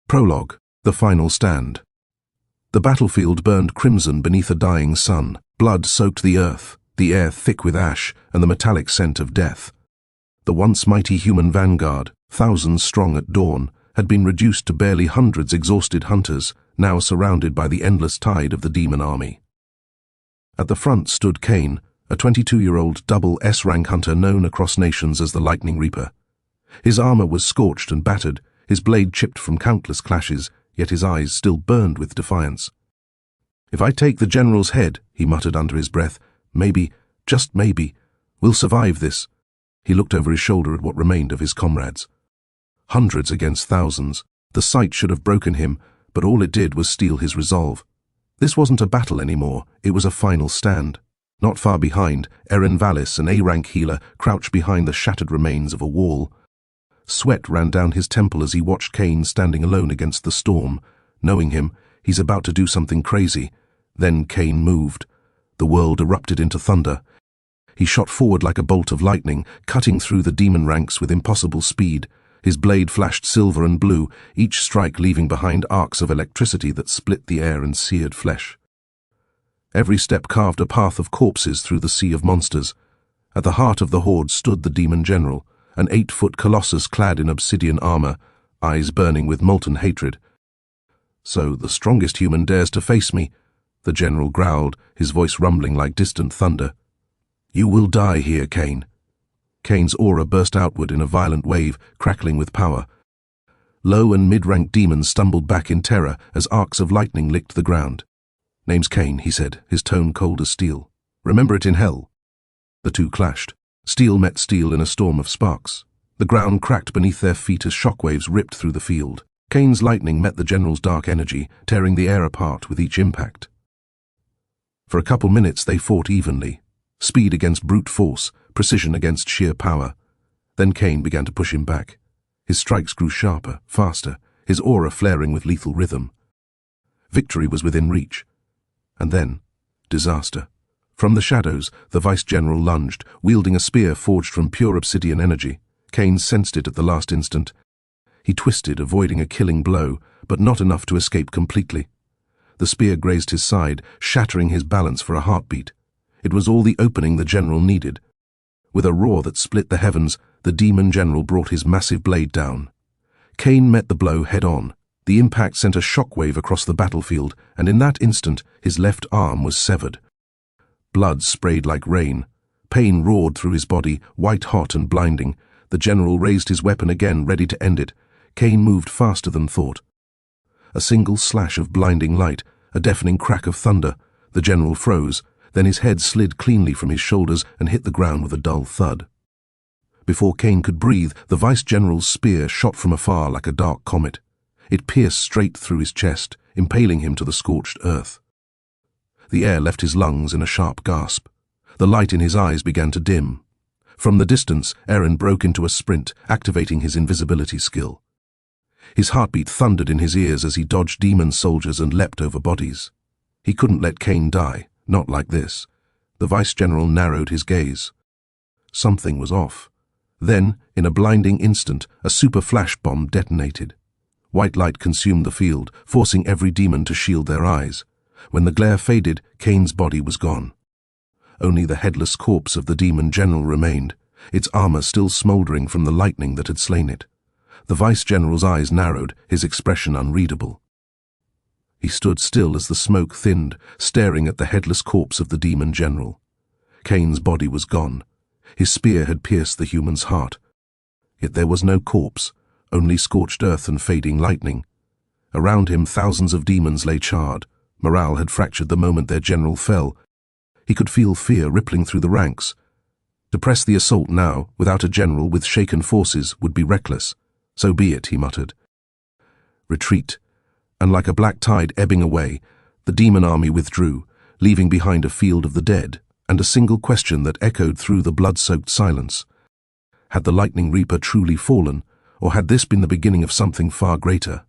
Prologue, the final stand. The battlefield burned crimson beneath a dying sun. Blood soaked the earth, the air thick with ash and the metallic scent of death. The once mighty human vanguard, thousands strong at dawn, had been reduced to barely hundreds exhausted hunters, now surrounded by the endless tide of the demon army. At the front stood Kane, a 22-year-old double S-rank hunter known across nations as the Lightning Reaper. His armor was scorched and battered, his blade chipped from countless clashes, yet his eyes still burned with defiance. "If I take the general's head," he muttered under his breath, "maybe, just maybe, we'll survive this." He looked over his shoulder at what remained of his comrades. Hundreds against thousands. The sight should have broken him, but all it did was steel his resolve. This wasn't a battle anymore, it was a final stand. Not far behind, Erin Vallis, an A-rank healer, crouched behind the shattered remains of a wall. Sweat ran down his temple as he watched Cain standing alone against the storm. Knowing him, he's about to do something crazy. Then Cain moved. The world erupted into thunder. He shot forward like a bolt of lightning, cutting through the demon ranks with impossible speed. His blade flashed silver and blue, each strike leaving behind arcs of electricity that split the air and seared flesh. Every step carved a path of corpses through the sea of monsters. At the heart of the horde stood the demon general, an 8-foot colossus clad in obsidian armor, eyes burning with molten hatred. "So the strongest human dares to face me," the general growled, his voice rumbling like distant thunder. "You will die here, Cain." Cain's aura burst outward in a violent wave, crackling with power. Low and mid-ranked demons stumbled back in terror as arcs of lightning licked the ground. "Name's Cain," he said, his tone cold as steel. "Remember it in hell." The two clashed. Steel met steel in a storm of sparks. The ground cracked beneath their feet as shockwaves ripped through the field. Cain's lightning met the general's dark energy, tearing the air apart with each impact. For a couple minutes they fought evenly. Speed against brute force, precision against sheer power. Then Cain began to push him back. His strikes grew sharper, faster, his aura flaring with lethal rhythm. Victory was within reach. And then, disaster. From the shadows, the vice-general lunged, wielding a spear forged from pure obsidian energy. Cain sensed it at the last instant. He twisted, avoiding a killing blow, but not enough to escape completely. The spear grazed his side, shattering his balance for a heartbeat. It was all the opening the general needed. With a roar that split the heavens, the demon general brought his massive blade down. Cain met the blow head-on. The impact sent a shockwave across the battlefield, and in that instant, his left arm was severed. Blood sprayed like rain. Pain roared through his body, white-hot and blinding. The general raised his weapon again, ready to end it. Cain moved faster than thought. A single slash of blinding light, a deafening crack of thunder. The general froze. Then his head slid cleanly from his shoulders and hit the ground with a dull thud. Before Cain could breathe, the vice-general's spear shot from afar like a dark comet. It pierced straight through his chest, impaling him to the scorched earth. The air left his lungs in a sharp gasp. The light in his eyes began to dim. From the distance, Erin broke into a sprint, activating his invisibility skill. His heartbeat thundered in his ears as he dodged demon soldiers and leapt over bodies. He couldn't let Cain die. Not like this. The vice-general narrowed his gaze. Something was off. Then, in a blinding instant, a super flash bomb detonated. White light consumed the field, forcing every demon to shield their eyes. When the glare faded, Cain's body was gone. Only the headless corpse of the demon general remained, its armor still smoldering from the lightning that had slain it. The vice-general's eyes narrowed, his expression unreadable. He stood still as the smoke thinned, staring at the headless corpse of the demon general. Cain's body was gone. His spear had pierced the human's heart. Yet there was no corpse, only scorched earth and fading lightning. Around him, thousands of demons lay charred. Morale had fractured the moment their general fell. He could feel fear rippling through the ranks. To press the assault now, without a general with shaken forces, would be reckless. "So be it," he muttered. Retreat. And like a black tide ebbing away, the demon army withdrew, leaving behind a field of the dead, and a single question that echoed through the blood-soaked silence. Had the Lightning Reaper truly fallen, or had this been the beginning of something far greater?